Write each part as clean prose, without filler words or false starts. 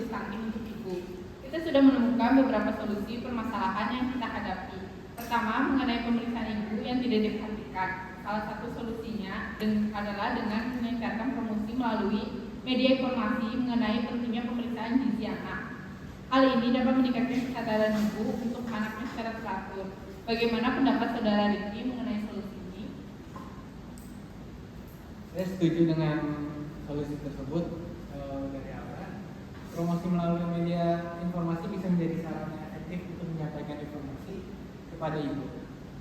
majelis hakim untuk ibu. Kita sudah menemukan beberapa solusi permasalahan yang kita hadapi. Pertama, mengenai pemeriksaan ibu yang tidak diperhatikan. Salah satu solusinya adalah dengan mengencarkan promosi melalui media informasi mengenai pentingnya pemeriksaan gizi anak. Hal ini dapat meningkatkan kesadaran ibu untuk anaknya secara teratur. Bagaimana pendapat saudara Riki mengenai solusi ini? Saya setuju dengan solusi tersebut dari awal. Promosi melalui media informasi bisa menjadi sarana efektif untuk menyampaikan informasi kepada ibu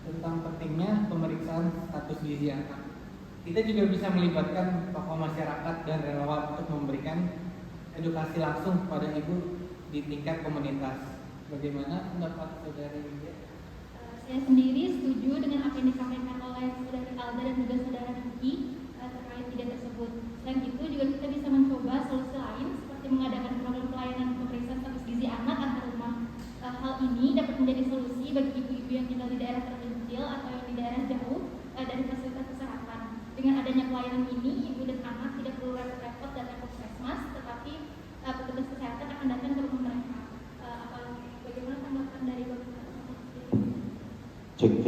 tentang pentingnya pemeriksaan status gizi anak. Kita juga bisa melibatkan tokoh masyarakat dan relawan untuk memberikan edukasi langsung kepada ibu di tingkat komunitas. Bagaimana pendapat saudari Widya? Saya sendiri setuju dengan apa yang disampaikan oleh saudari Alda dan juga saudara Riki terkait tiga tersebut. Selain itu juga kita bisa mencoba solusi lain seperti mengadakan program pelayanan pemeriksaan status gizi anak antar rumah. Hal ini dapat menjadi solusi bagi ibu-ibu yang tinggal di daerah terpencil atau yang di daerah jauh dari fasilitas kesehatan. Dengan adanya pelayanan ini, ibu dan anak tidak perlu repot-repot datang ke puskesmas, tetapi petugas kesehatan akan datang ke rumah mereka. Bagaimana tanggapan dari Bapak? Cek.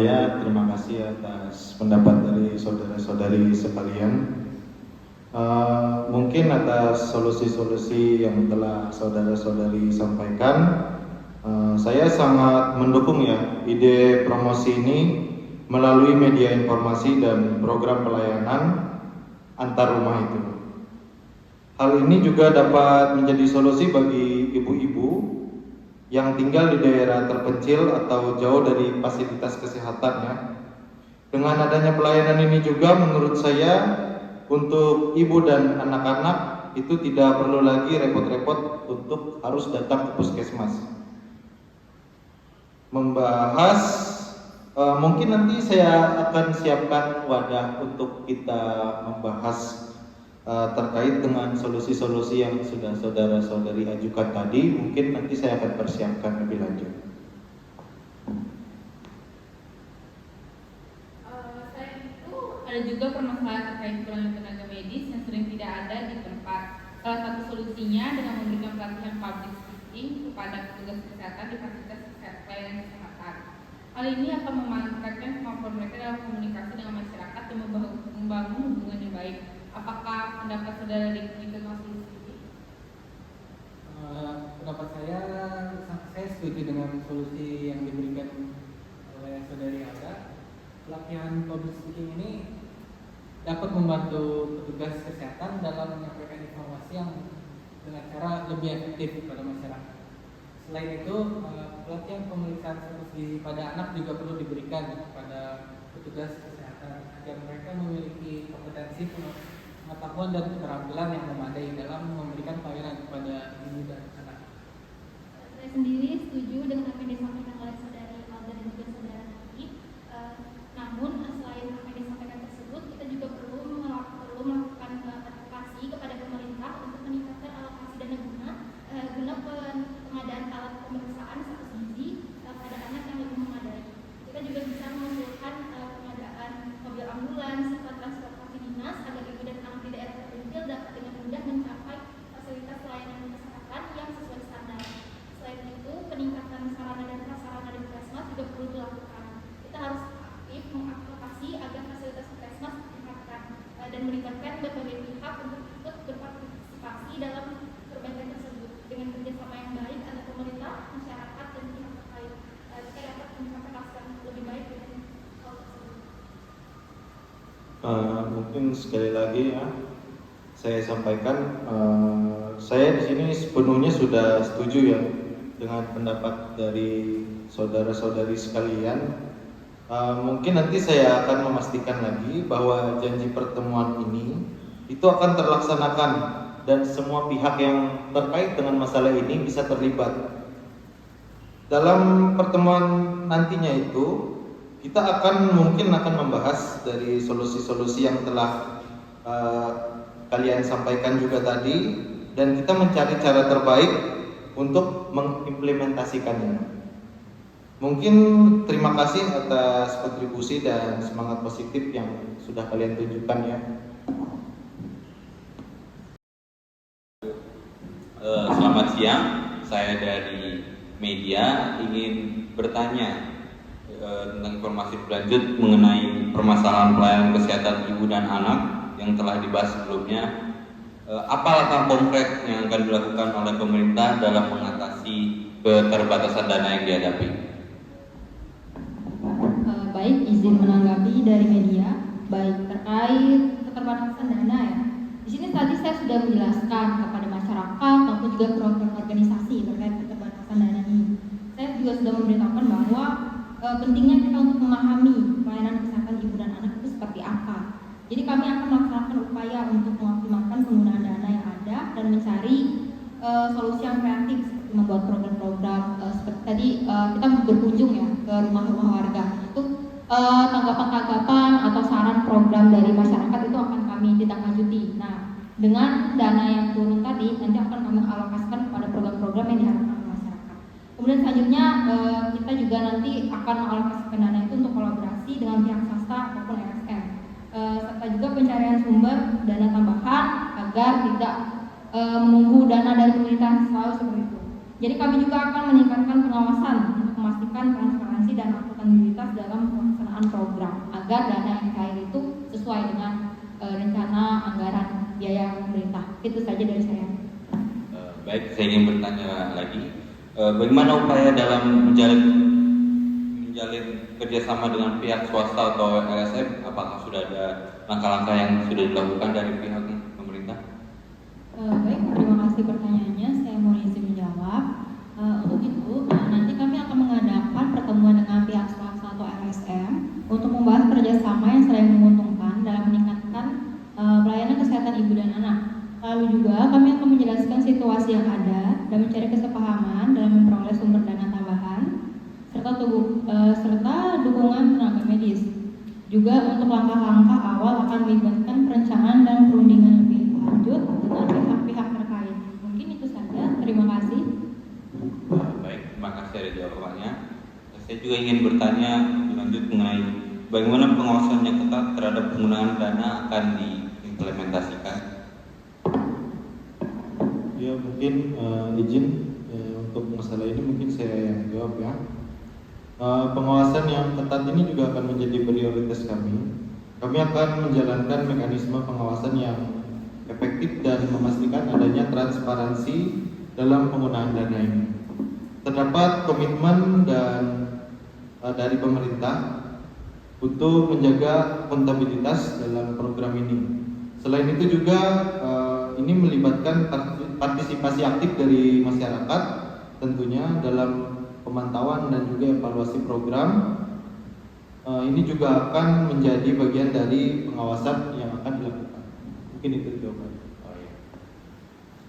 Ya, terima kasih atas pendapat dari saudara-saudari sekalian. Mungkin atas solusi-solusi yang telah saudara-saudari sampaikan, saya sangat mendukung ya ide promosi ini melalui media informasi dan program pelayanan antar rumah itu. Hal ini juga dapat menjadi solusi bagi ibu-ibu yang tinggal di daerah terpencil atau jauh dari fasilitas kesehatan ya. Dengan adanya pelayanan ini juga menurut saya untuk ibu dan anak-anak itu tidak perlu lagi repot-repot untuk harus datang ke puskesmas. Membahas mungkin nanti saya akan siapkan wadah untuk kita membahas terkait dengan solusi-solusi yang sudah saudara-saudari ajukan tadi. Mungkin nanti saya akan persiapkan lebih lanjut. Selain itu, ada juga permasalahan terkait kurangnya tenaga medis yang sering tidak ada di tempat. Salah satu solusinya dengan memberikan pelatihan public speaking kepada petugas kesehatan di fasilitas pelayanan kesehatan. Hal ini akan memantapkan kemampuan mereka dalam komunikasi dengan masyarakat dan membangun hubungan yang baik. Apakah pendapat saudara Riki tentang solusi ini? Pendapat saya setuju dengan solusi yang diberikan oleh saudari Alda. Pelatihan public speaking ini dapat membantu petugas kesehatan dalam menyampaikan informasi yang dengan cara lebih efektif kepada masyarakat. Selain itu, pelatihan pemeriksaan status gizi pada anak juga perlu diberikan kepada petugas kesehatan agar mereka memiliki kompetensi pengetahuan dan keterampilan yang memadai dalam memberikan pelayanan kepada ibu dan anak. Saya sendiri setuju dengan apa yang disampaikan oleh saudari Alda dan juga saudara Riki. Namun selain apa yang disampaikan tersebut, kita juga perlu melakukan advokasi kepada pemerintah untuk meningkatkan alokasi dana guna pengadaan alat pemeriksaan status gizi pada anak yang lebih memadai. Kita juga bisa mengusulkan pengadaan mobil ambulans serta transportasi dinas agar ibu dan anak di daerah terpencil dapat dengan mudah mencapai fasilitas pelayanan kesehatan yang sesuai standar. Selain itu, peningkatan sarana dan prasarana di puskesmas juga perlu dilakukan. Kita harus aktif mengadvokasi agar fasilitas puskesmas ditingkatkan dan melibatkan berbagai pihak untuk ikut berpartisipasi dalam perbaikan tersebut dengan kerjasama yang baik antara pemerintah, masyarakat, dan pihak terkait. Kita dapat mencapai hasil yang lebih baik dengan hal tersebut. Mungkin sekali lagi ya saya sampaikan, saya di sini sepenuhnya sudah setuju ya dengan pendapat dari saudara-saudari sekalian. Mungkin nanti saya akan memastikan lagi bahwa janji pertemuan ini itu akan terlaksanakan dan semua pihak yang terkait dengan masalah ini bisa terlibat. Dalam pertemuan nantinya itu kita mungkin akan membahas dari solusi-solusi yang telah kalian sampaikan juga tadi, dan kita mencari cara terbaik untuk mengimplementasikannya. Mungkin terima kasih atas kontribusi dan semangat positif yang sudah kalian tunjukkan ya. Selamat siang, saya dari media ingin bertanya tentang informasi berlanjut mengenai permasalahan pelayanan kesehatan ibu dan anak yang telah dibahas sebelumnya. Apa langkah konkret yang akan dilakukan oleh pemerintah dalam mengatasi keterbatasan dana yang dihadapi? Baik, izin menanggapi dari media. Baik, terkait keterbatasan dana ya. Di sini tadi saya sudah menjelaskan kepada masyarakat maupun juga program organisasi terkait keterbatasan dana ini. Saya juga sudah memberitahukan bahwa pentingnya kita untuk memahami pelayanan kesehatan ibu dan anak itu seperti apa. Jadi kami akan melaksanakan upaya untuk mengoptimalkan penggunaan dana yang ada dan mencari solusi yang kreatif seperti membuat program-program seperti tadi kita berkunjung ya ke rumah-rumah warga. Itu tanggapan-tanggapan atau saran program dari masyarakat itu akan kami tindaklanjuti. Nah, dengan dana yang turun tadi nanti akan kami alokasikan kepada program-program yang diharapkan oleh masyarakat. Kemudian selanjutnya kita juga nanti akan mengalokasikan dana itu untuk kolaborasi dengan pihak swasta ataupun LSM. Serta juga pencarian sumber dana tambahan agar tidak menunggu dana dari pemerintah selalu seperti itu. Jadi kami juga akan meningkatkan pengawasan untuk memastikan transparansi dan akuntabilitas dalam pelaksanaan program agar dana yang cair itu sesuai dengan rencana anggaran biaya pemerintah. Itu saja dari saya. Baik, saya ingin bertanya lagi, bagaimana upaya dalam menjalin kerjasama dengan pihak swasta atau LSM? Apakah sudah ada langkah-langkah yang sudah dilakukan dari pihak pemerintah? Baik, terima kasih pertanyaannya. Saya mau izin menjawab. Untuk itu, nanti kami akan mengadakan pertemuan dengan pihak swasta atau LSM untuk membahas kerjasama yang saling menguntungkan dalam meningkatkan pelayanan kesehatan ibu dan anak. Lalu juga kami akan menjelaskan situasi yang ada dan mencari kesepahaman dalam memperoleh sumber dana tambahan serta dukungan tenaga medis. Juga untuk langkah-langkah awal akan melibatkan perencanaan dan perundingan lebih lanjut dengan pihak-pihak terkait. Mungkin itu saja. Terima kasih. Baik, terima kasih atas jawabannya. Saya juga ingin bertanya lanjut mengenai bagaimana pengawasan yang ketat terhadap penggunaan dana akan diimplementasikan. Ya mungkin izin untuk masalah ini mungkin saya yang jawab ya. Pengawasan yang ketat ini juga akan menjadi prioritas kami. Kami akan menjalankan mekanisme pengawasan yang efektif dan memastikan adanya transparansi dalam penggunaan dana ini. Terdapat komitmen dari pemerintah untuk menjaga akuntabilitas dalam program ini. Selain itu juga ini melibatkan partisipasi aktif dari masyarakat tentunya dalam pemantauan dan juga evaluasi program. Ini juga akan menjadi bagian dari pengawasan yang akan dilakukan. Mungkin itu jawabannya.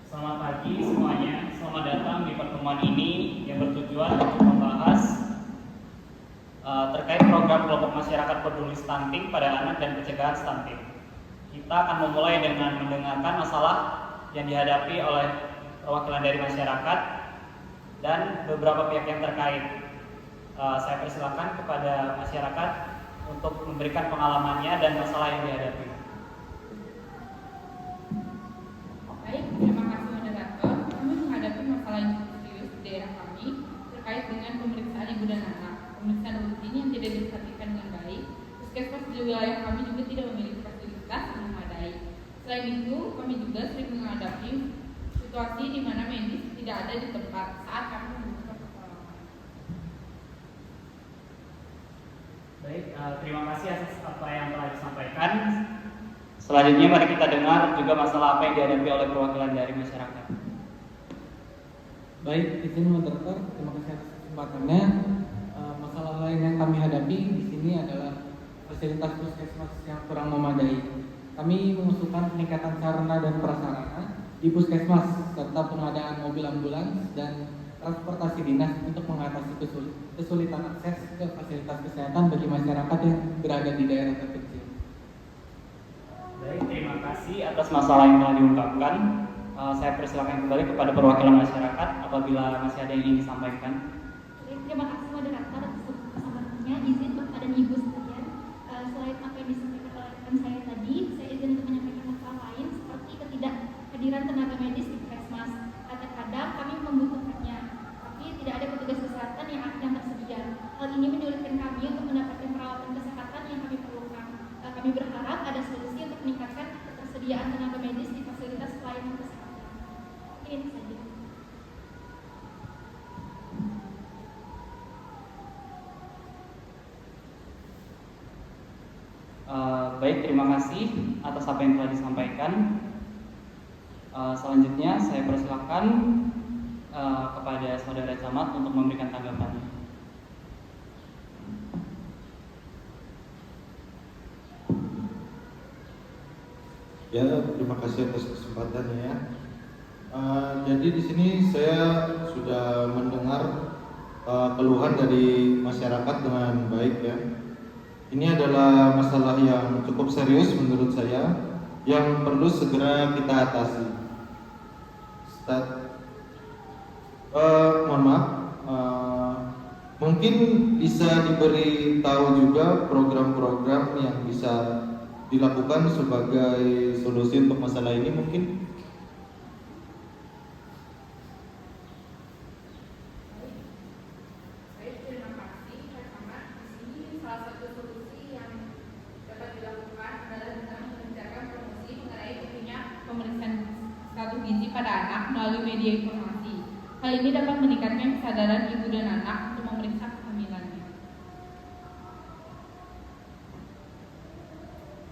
Selamat pagi semuanya. Selamat datang di pertemuan ini yang bertujuan untuk membahas terkait program kelompok masyarakat peduli stunting pada anak dan pencegahan stunting. Kita akan memulai dengan mendengarkan masalah yang dihadapi oleh perwakilan dari masyarakat dan beberapa pihak yang terkait. Saya persilakan kepada masyarakat untuk memberikan pengalamannya dan masalah yang dihadapi. Baik, terima kasih moderator. Kami menghadapi masalah yang cukup serius di daerah kami terkait dengan pemeriksaan ibu dan anak. Pemeriksaan rutin yang tidak diperhatikan dengan baik. Puskesmas di wilayah kami juga tidak memiliki fasilitas yang memadai. Selain itu, kami juga sering menghadapi situasi di mana medis tidak ada di tempat saat kami membutuhkan pertolongan. Baik, terima kasih atas apa yang telah disampaikan. Selanjutnya mari kita dengar juga masalah apa yang dihadapi oleh perwakilan dari masyarakat. Baik, izin moderator, terima kasih atas kesempatannya. Masalah lain yang kami hadapi di sini adalah fasilitas puskesmas yang kurang memadai. Kami mengusulkan peningkatan sarana dan prasarana di puskesmas serta pengadaan mobil ambulans dan transportasi dinas untuk mengatasi kesulitan akses ke fasilitas kesehatan bagi masyarakat yang berada di daerah terpencil. Baik, terima kasih atas masalah yang telah diungkapkan. Saya persilakan kembali kepada perwakilan masyarakat apabila masih ada yang ingin disampaikan. Terima kasih moderator atas kesempatannya. Izin Bapak dan Ibu sekalian, selain apa yang disampaikan oleh rekan saya tadi, saya izin untuk menyampaikan masalah lain seperti ketidakhadiran tenaga medis di puskesmas. mendapatkan perawatan kesehatan yang kami perlukan. Kami berharap ada solusi untuk meningkatkan ketersediaan tenaga medis di fasilitas pelayanan kesehatan. Ini saja. Baik, terima kasih atas apa yang telah disampaikan. Selanjutnya saya persilakan kepada Saudara Camat untuk memberikan tanggapannya. Ya, terima kasih atas kesempatannya ya. Jadi di sini saya sudah mendengar keluhan dari masyarakat dengan baik ya. Ini adalah masalah yang cukup serius menurut saya yang perlu segera kita atasi. Mohon maaf, mungkin bisa diberi tahu juga program-program yang bisa dilakukan sebagai solusi untuk masalah ini mungkin. Terima kasih Pak Camat. Di sini salah satu solusi yang dapat dilakukan adalah dengan mengencarkan promosi mengenai pentingnya pemeriksaan status gizi pada anak melalui media informasi. Hal ini dapat meningkatkan kesadaran ibu dan anak untuk memeriksa kehamilannya.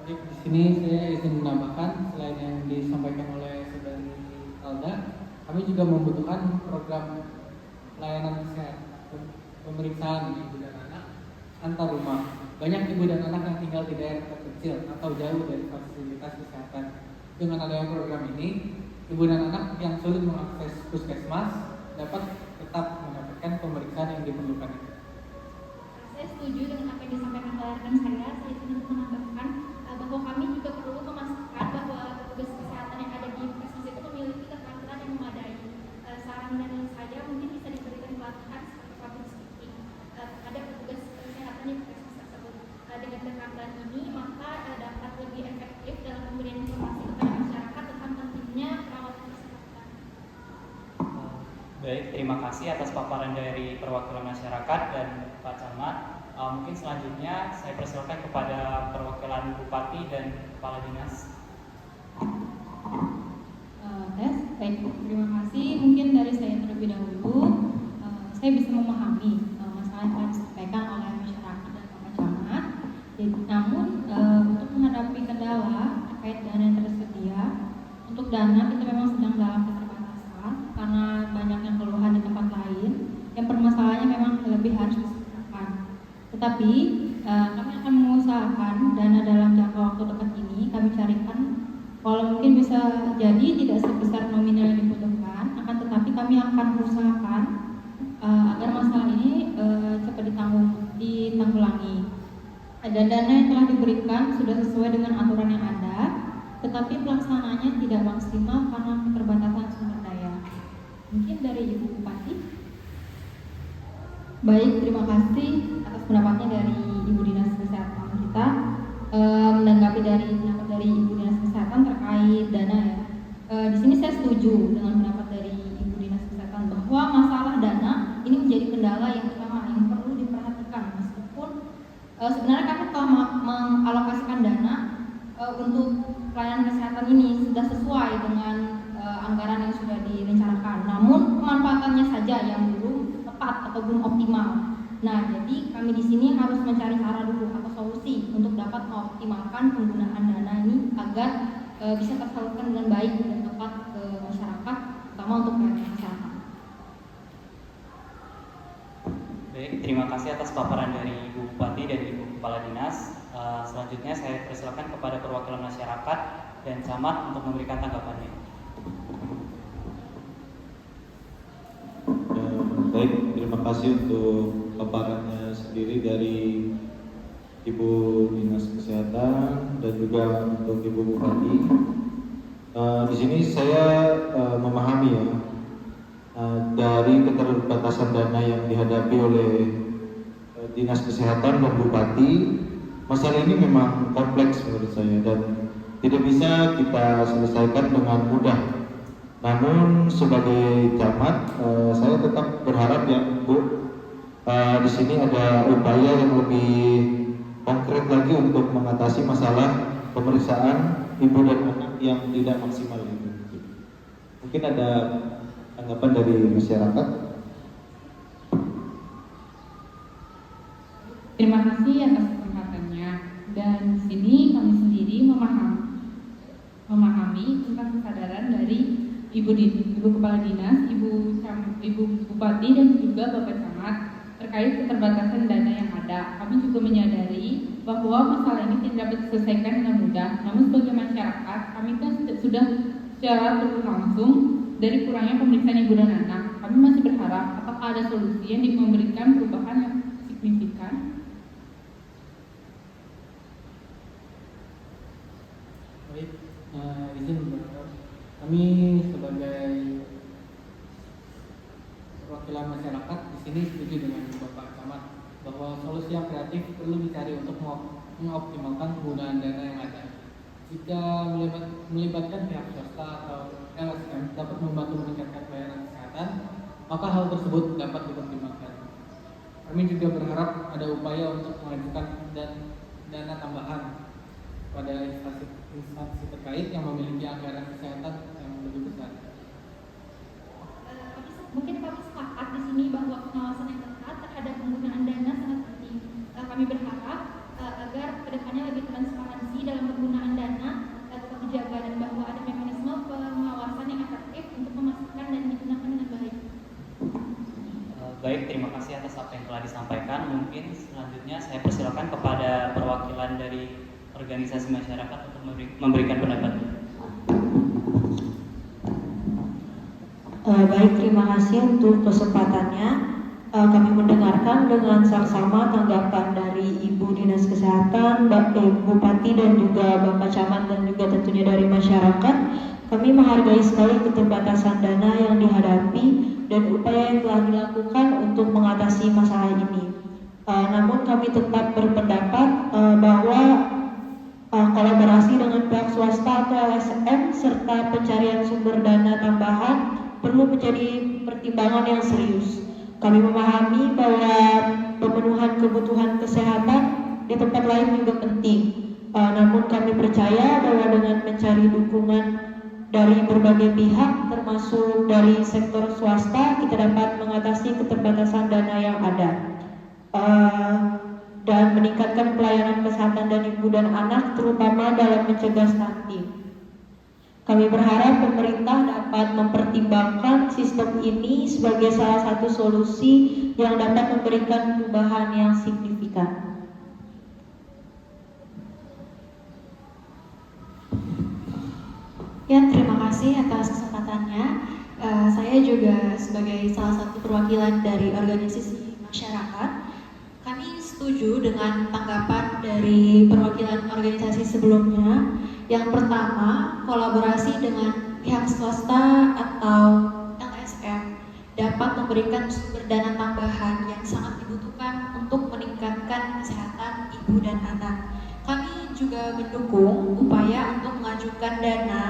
Baik, di sini saya izin menambahkan selain yang disampaikan oleh Saudari Alda, kami juga membutuhkan program pelayanan kesehatan pemeriksaan ibu dan anak antar rumah. Banyak ibu dan anak yang tinggal di daerah terkecil atau jauh dari fasilitas kesehatan. Dengan adanya program ini, ibu dan anak yang sulit mengakses puskesmas dapat tetap mendapatkan pemeriksaan yang diperlukan. Saya setuju dengan apa yang disampaikan oleh rekan saya. Saya ingin menambahkan bahwa kami juga perlu memastikan bahwa petugas kesehatan yang ada di puskesmas itu memiliki keterampilan yang memadai. Saran dan saya mungkin bisa diberikan pelatihan seperti public speaking terhadap petugas kesehatan di puskesmas tersebut. Dengan keterampilan ini maka dapat lebih efektif dalam pemberian informasi kepada masyarakat tentang pentingnya perawatan kesehatan. Baik, terima kasih atas paparan dari perwakilan masyarakat dan Pak Camat. Mungkin selanjutnya saya persilakan kepada perwakilan Bupati dan Kepala Dinas. Baik, terima kasih. Mungkin dari saya terlebih dahulu, saya bisa memahami masalah yang telah disampaikan oleh masyarakat dan Pak Camat. Namun untuk menghadapi kendala terkait dana yang tersedia, untuk dana kita memang sedang dalam keterbatasan karena banyaknya keluhan di tempat lain. Yang permasalahannya memang lebih harus disegerakan. Tetapi kami akan mengusahakan dana dalam jangka waktu dekat ini kami carikan. Kalau mungkin bisa jadi tidak sebesar nominal yang dibutuhkan, akan tetapi kami akan berusahakan agar masalah ini cepat ditanggulangi. Dan dana yang telah diberikan sudah sesuai dengan aturan yang ada, tetapi pelaksanaannya tidak maksimal karena keterbatasan sumber daya. Mungkin dari Ibu Bupati. Baik, terima kasih atas pendapatnya dari Ibu Dinas Kesehatan kita. Menanggapi dari pendapat dari Ibu Dinas Kesehatan terkait dana ya. Di sini saya setuju dengan pendapat dari Ibu Dinas Kesehatan bahwa masalah dana ini menjadi kendala yang utama yang perlu diperhatikan, meskipun sebenarnya kami telah mengalokasikan dana untuk pelayanan kesehatan ini sudah sesuai dengan anggaran yang sudah direncanakan. Namun pemanfaatannya saja yang belum tepat atau belum optimal. Nah, jadi kami di sini harus mencari cara dulu atau solusi untuk dapat mengoptimalkan penggunaan dana ini agar bisa tersalurkan dengan baik dan tepat ke masyarakat, terutama untuk pelayanan kesehatan. Baik, terima kasih atas paparan dari Ibu Bupati dan Ibu Kepala Dinas. Selanjutnya saya persilakan kepada perwakilan masyarakat dan camat untuk memberikan tanggapannya. Baik, terima kasih untuk paparannya sendiri dari Ibu Dinas Kesehatan dan juga untuk Ibu Bupati. Di sini saya memahami ya dari keterbatasan dana yang dihadapi oleh Dinas Kesehatan dan Bupati. Masalah ini memang kompleks menurut saya dan tidak bisa kita selesaikan dengan mudah. Namun sebagai camat saya tetap berharap ya Bu, di sini ada upaya yang lebih konkret lagi untuk mengatasi masalah pemeriksaan ibu dan anak yang tidak maksimal itu. Mungkin ada tanggapan dari masyarakat. Terima kasih atas kesempatannya. Dan di sini kami sendiri memahami tentang kesadaran dari Ibu Kepala Dinas, Ibu Bupati dan juga Bapak Camat terkait keterbatasan dana yang ada. Kami juga menyadari bahwa masalah ini tidak dapat diselesaikan dengan mudah. Namun sebagai masyarakat, kami kan sudah secara berlangsung dari kurangnya pemeriksaan ibu dan anak. Kami masih berharap apakah ada solusi yang memberikan perubahan yang signifikan. Baik, izin berkata, kami sebagai perwakilan masyarakat di sini setuju dengan Bapak Camat bahwa solusi yang kreatif perlu dicari untuk mengoptimalkan penggunaan dana yang ada. Jika melibatkan pihak swasta atau LSM dapat membantu meningkatkan pelayanan kesehatan, maka hal tersebut dapat dipertimbangkan. Kami juga berharap ada upaya untuk mengajukan dana tambahan pada instansi terkait yang memiliki anggaran kesehatan yang lebih besar. Mungkin kami sepakat di sini bahwa pengawasan yang ketat terhadap penggunaan dana sangat penting. Kami berharap agar kedepannya lebih transparansi dalam penggunaan dana, tetap dijaga dan bahwa ada mekanisme pengawasan yang efektif untuk memastikan dana digunakan dengan baik. Baik, terima kasih atas apa yang telah disampaikan. Mungkin selanjutnya saya persilakan kepada perwakilan dari organisasi masyarakat untuk memberikan pendapatnya. Baik, terima kasih untuk kesempatannya. Kami mendengarkan dengan saksama tanggapan dari Ibu Dinas Kesehatan, Bupati dan juga Bapak Camat dan juga tentunya dari masyarakat. Kami menghargai sekali keterbatasan dana yang dihadapi dan upaya yang telah dilakukan untuk mengatasi masalah ini. Namun kami tetap berpendapat bahwa kolaborasi dengan pihak swasta atau LSM serta pencarian sumber dana tambahan perlu menjadi pertimbangan yang serius. Kami memahami bahwa pemenuhan kebutuhan kesehatan di tempat lain juga penting. Namun kami percaya bahwa dengan mencari dukungan dari berbagai pihak termasuk dari sektor swasta, kita dapat mengatasi keterbatasan dana yang ada dan meningkatkan pelayanan kesehatan dan ibu dan anak terutama dalam mencegah stunting. Kami berharap pemerintah dapat mempertimbangkan sistem ini sebagai salah satu solusi yang dapat memberikan perubahan yang signifikan. Ya, terima kasih atas kesempatannya. Saya juga sebagai salah satu perwakilan dari organisasi masyarakat, kami setuju dengan tanggapan dari perwakilan organisasi sebelumnya. Yang pertama, kolaborasi dengan pihak swasta atau LSM dapat memberikan sumber dana tambahan yang sangat dibutuhkan untuk meningkatkan kesehatan ibu dan anak. Kami juga mendukung upaya untuk mengajukan dana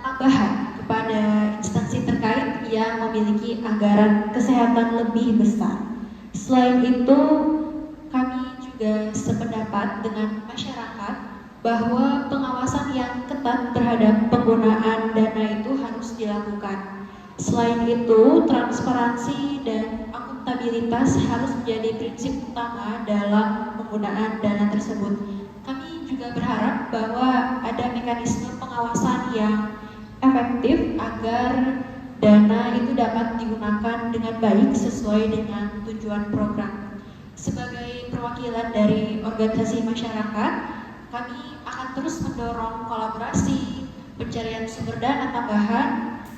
tambahan kepada instansi terkait yang memiliki anggaran kesehatan lebih besar. Selain itu, kami juga sependapat dengan masyarakat bahwa pengawasan yang ketat terhadap penggunaan dana itu harus dilakukan. Selain itu, transparansi dan akuntabilitas harus menjadi prinsip utama dalam penggunaan dana tersebut. Kami juga berharap bahwa ada mekanisme pengawasan yang efektif agar dana itu dapat digunakan dengan baik sesuai dengan tujuan program. Sebagai perwakilan dari organisasi masyarakat, kami akan terus mendorong kolaborasi, pencarian sumber dana tambahan,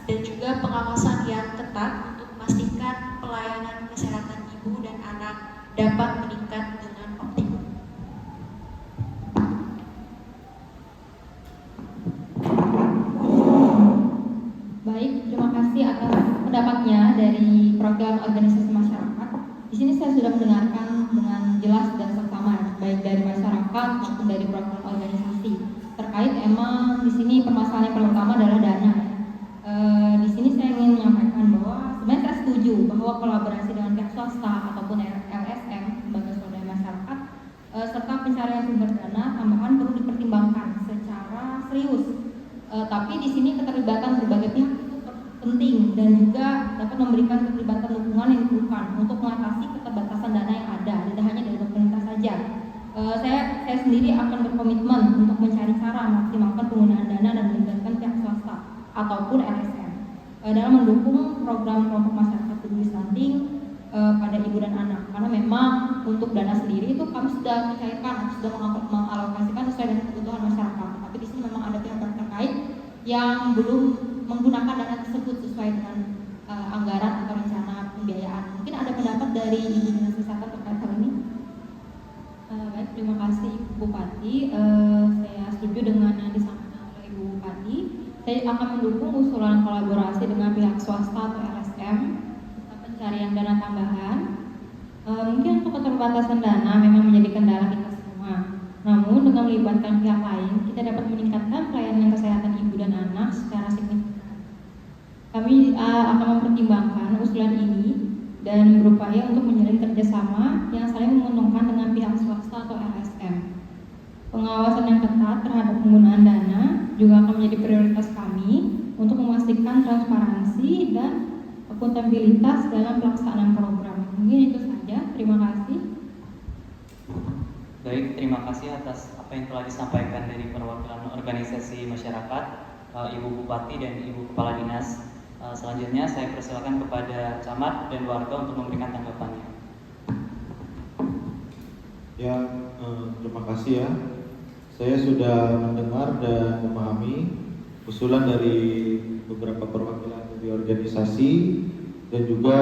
dan juga pengawasan yang ketat untuk memastikan pelayanan kesehatan ibu dan anak dapat meningkat dengan optimum. Baik, terima kasih atas pendapatnya dari perwakilan organisasi masyarakat. Di sini saya sudah mendengarkan dengan jelas dan seksama, baik dari masyarakat maupun dari perwakilan organisasi. Terkait emang di sini permasalahan yang paling utama adalah dana. Di sini saya ingin menyampaikan bahwa sebenarnya saya setuju bahwa kolaborasi dengan pihak pencarian sumber dana tambahan perlu dipertimbangkan secara serius. Tapi di sini keterlibatan berbagai pihak itu penting dan juga dapat memberikan keterlibatan dukungan yang diperlukan untuk mengatasi keterbatasan dana yang ada, tidak hanya dari pemerintah saja. Saya sendiri akan berkomitmen untuk mencari cara memaksimalkan penggunaan dana dan melibatkan pihak swasta ataupun LSM dalam mendukung program kelompok masyarakat peduli stunting pada ibu dan anak, karena memang untuk dana sendiri itu kami sudah mencairkan, sudah mengalokasikan sesuai dengan kebutuhan masyarakat. Tapi di sini memang ada pihak terkait yang belum menggunakan dana tersebut sesuai dengan anggaran atau rencana pembiayaan. Mungkin ada pendapat dari Ibu Dinas Kesehatan terkait hal ini? Baik, terima kasih Ibu Bupati. Saya setuju dengan yang disampaikan oleh Ibu Bupati. Saya akan mendukung usulan kolaborasi dengan pihak swasta atau LSM pencarian dana tambahan. Mungkin untuk keterbatasan dana memang menjadi kendala kita semua. Namun dengan melibatkan pihak lain, kita dapat meningkatkan pelayanan kesehatan ibu dan anak secara signifikan. Kami akan mempertimbangkan usulan ini dan berupaya untuk menjalin kerjasama yang saling menguntungkan dengan pihak swasta atau LSM. Pengawasan yang ketat terhadap penggunaan dana juga akan menjadi prioritas kami untuk memastikan transparansi dan akuntabilitas dalam pelaksanaan program. Mungkin itu saja. Terima kasih. Baik, terima kasih atas apa yang telah disampaikan dari perwakilan organisasi masyarakat, Ibu Bupati dan Ibu Kepala Dinas. Selanjutnya saya persilakan kepada camat dan warga untuk memberikan tanggapannya. Ya, terima kasih ya. Saya sudah mendengar dan memahami usulan dari beberapa perwakilan dari organisasi dan juga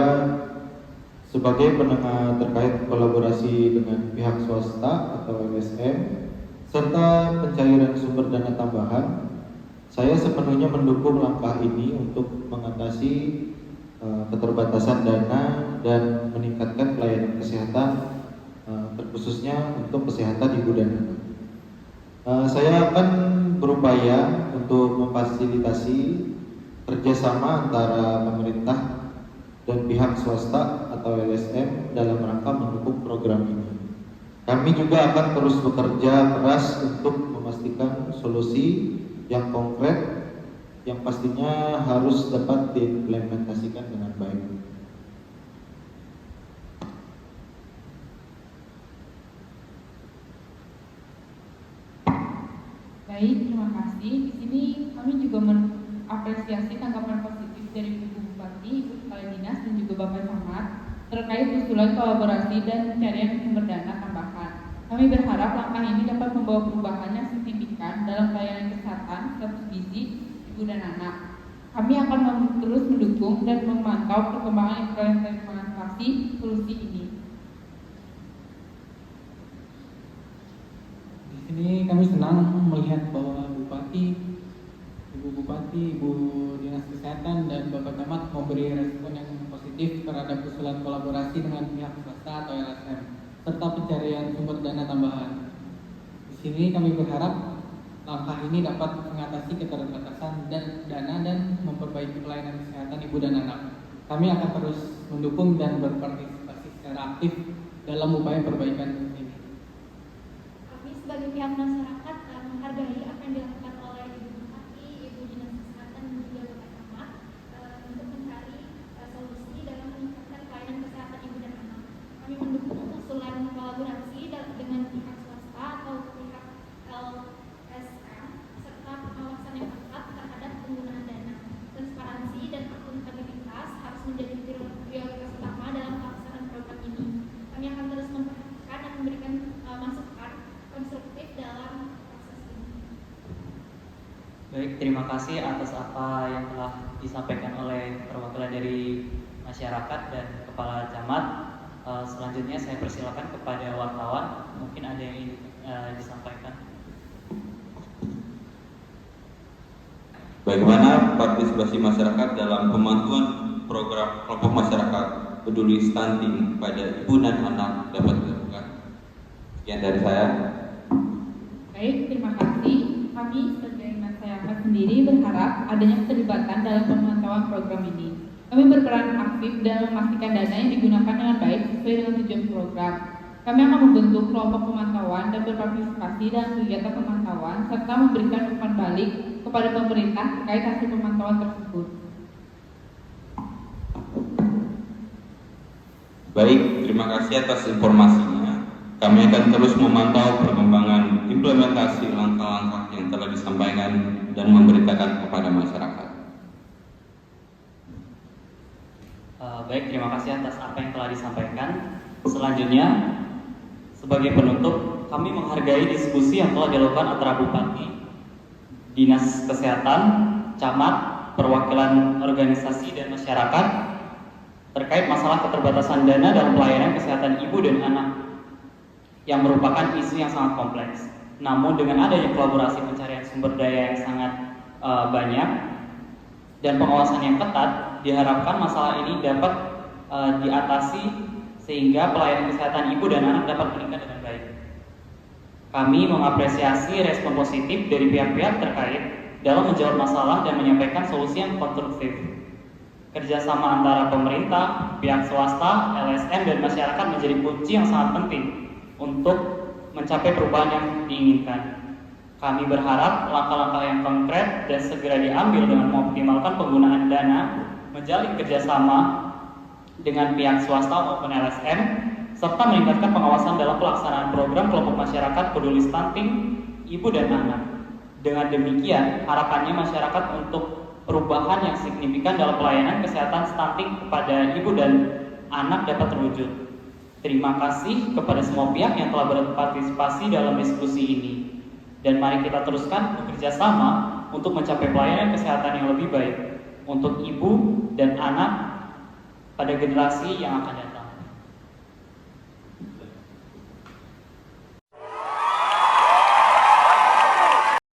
sebagai penengah terkait kolaborasi dengan pihak swasta atau LSM serta pencairan sumber dana tambahan. Saya sepenuhnya mendukung langkah ini untuk mengatasi keterbatasan dana dan meningkatkan pelayanan kesehatan terkhususnya untuk kesehatan ibu dan anak. Saya akan berupaya untuk memfasilitasi kerjasama antara pemerintah dan pihak swasta atau LSM dalam rangka mendukung program ini. Kami juga akan terus bekerja keras untuk memastikan solusi yang konkret yang pastinya harus dapat diimplementasikan dengan baik. Baik, terima kasih. Di sini kami juga mengapresiasi tanggapan positif dari Ibu Bupati, Ibu Kepala Dinas dan juga Bapak Camat terkait usulan kolaborasi dan pencarian sumber dana tambahan. Kami berharap langkah ini dapat membawa perubahan yang signifikan dalam pelayanan kesehatan status gizi ibu dan anak. Kami akan terus mendukung dan memantau perkembangan implementasi solusi ini. Di sini kami senang melihat bahwa Ibu Bupati, Ibu Dinas Kesehatan dan Bapak Camat memberi respon yang positif terhadap usulan kolaborasi dengan pihak swasta atau LSM serta pencarian sumber dana tambahan. Di sini kami berharap langkah ini dapat mengatasi keterbatasan dana dan memperbaiki pelayanan kesehatan ibu dan anak. Kami akan terus mendukung dan berpartisipasi secara aktif dalam upaya perbaikan ini. Kami sebagai pihak masyarakat menghargai apa yang dilakukan oleh Ibu Bupati, Ibu Dinas Kesehatan dan juga Bapak Camat untuk mencari solusi dalam meningkatkan pelayanan kesehatan ibu dan anak. Kami mendukung usulan kolaborasi dengan pihak swasta atau pihak LSM serta pengawasan yang ketat terhadap penggunaan dana. Transparansi dan akuntabilitas harus menjadi prioritas utama dalam pelaksanaan program ini. Kami akan terus memperhatikan dan memberikan masukan konstruktif dalam proses ini. Baik, terima kasih atas apa yang telah disampaikan oleh perwakilan dari masyarakat dan Kepala Camat. Selanjutnya saya persilakan kepada wartawan, mungkin ada yang ingin disampaikan. Bagaimana partisipasi masyarakat dalam pemantuan program kelompok masyarakat peduli stunting pada ibu dan anak dapat dilakukan? Sekian dari saya. Baik, terima kasih. Kami sebagai masyarakat sendiri berharap adanya keterlibatan dalam pemantauan program ini. Kami berperan aktif dalam memastikan dana yang digunakan dengan baik sesuai dengan tujuan program. Kami akan membentuk kelompok pemantauan dan berpartisipasi dalam kegiatan pemantauan serta memberikan umpan balik kepada pemerintah terkait hasil pemantauan tersebut. Baik, terima kasih atas informasinya. Kami akan terus memantau perkembangan implementasi langkah-langkah yang telah disampaikan dan memberitakan kepada masyarakat. Baik, terima kasih atas apa yang telah disampaikan. Selanjutnya, sebagai penutup, kami menghargai diskusi yang telah dilakukan antara Bupati, Dinas Kesehatan, Camat, perwakilan organisasi dan masyarakat terkait masalah keterbatasan dana dalam pelayanan kesehatan ibu dan anak yang merupakan isu yang sangat kompleks. Namun dengan adanya kolaborasi pencarian sumber daya yang sangat banyak dan pengawasan yang ketat, diharapkan masalah ini dapat diatasi sehingga pelayanan kesehatan ibu dan anak dapat meningkat dengan baik. Kami mengapresiasi respon positif dari pihak-pihak terkait dalam menjawab masalah dan menyampaikan solusi yang konstruktif. Kerjasama antara pemerintah, pihak swasta, LSM, dan masyarakat menjadi kunci yang sangat penting untuk mencapai perubahan yang diinginkan. Kami berharap langkah-langkah yang konkret dan segera diambil dengan mengoptimalkan penggunaan dana, menjalin kerjasama dengan pihak swasta maupun LSM, serta meningkatkan pengawasan dalam pelaksanaan program kelompok masyarakat peduli stunting ibu dan anak. Dengan demikian, harapannya masyarakat untuk perubahan yang signifikan dalam pelayanan kesehatan stunting kepada ibu dan anak dapat terwujud. Terima kasih kepada semua pihak yang telah berpartisipasi dalam diskusi ini. Dan mari kita teruskan bekerja sama untuk mencapai pelayanan kesehatan yang lebih baik untuk ibu dan anak pada generasi yang akan datang.